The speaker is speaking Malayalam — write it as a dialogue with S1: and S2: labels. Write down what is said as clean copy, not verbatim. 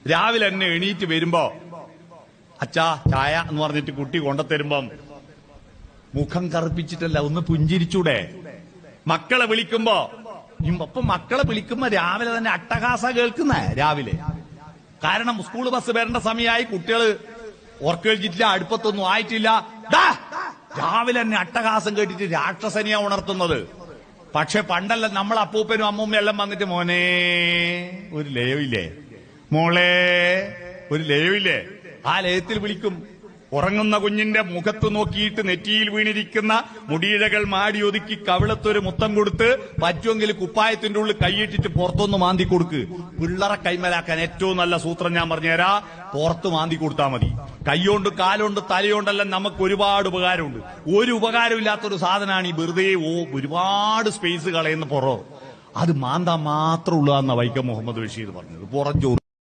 S1: രാവിലെ തന്നെ എണീറ്റ് വരുമ്പോ അച്ഛാ ചായ എന്ന് പറഞ്ഞിട്ട് കുട്ടി കൊണ്ടുത്തരുമ്പം മുഖം കറുപ്പിച്ചിട്ടല്ല ഒന്ന് പുഞ്ചിരിച്ചൂടെ? മക്കളെ വിളിക്കുമ്പോ രാവിലെ തന്നെ അട്ടഹാസ കേൾക്കുന്ന രാവിലെ. കാരണം സ്കൂൾ ബസ് വരേണ്ട സമയമായി, കുട്ടികൾ ഉറക്കേഴിച്ചിട്ടില്ല, അടുപ്പത്തൊന്നും ആയിട്ടില്ല. രാവിലെ തന്നെ അട്ടഹാസം കേട്ടിട്ട് രാക്ഷസനിയാ ഉണർത്തുന്നത്. പക്ഷെ പണ്ടല്ല, നമ്മൾ അപ്പൂപ്പനും അമ്മൂമ്മയും എല്ലാം വന്നിട്ട് മോനെ ഒരു ലയവില്ലേ, മോളെ ഒരു ലയവില്ലേ, ആ ലയത്തിൽ വിളിക്കും. ഉറങ്ങുന്ന കുഞ്ഞിന്റെ മുഖത്ത് നോക്കിയിട്ട് നെറ്റിയിൽ വീണിരിക്കുന്ന മുടിയിഴകൾ മാടി ഒതുക്കി കവിളത്തൊരു മുത്തം കൊടുത്ത് പറ്റുമെങ്കിൽ കുപ്പായത്തിന്റെ ഉള്ളിൽ കൈയിട്ടിട്ട് പുറത്തൊന്ന് മാന്തി കൊടുക്ക്. പിള്ളറെ കൈമലാക്കാൻ ഏറ്റവും നല്ല സൂത്രം ഞാൻ പറഞ്ഞുതരാ, പുറത്ത് മാന്തി കൊടുത്താൽ മതി. കൈകൊണ്ട് കാലുകൊണ്ട് തലയോണ്ടെല്ലാം നമുക്ക് ഒരുപാട് ഉപകാരമുണ്ട്. ഒരു ഉപകാരമില്ലാത്തൊരു സാധനമാണ് ഈ വെറുതെ ഒരുപാട് സ്പേസ് കളയുന്ന പുറം. അത് മാന്താൻ മാത്രമുള്ള വൈക്കം മുഹമ്മദ് ബഷീർ പറഞ്ഞത്. പുറം ചോറ്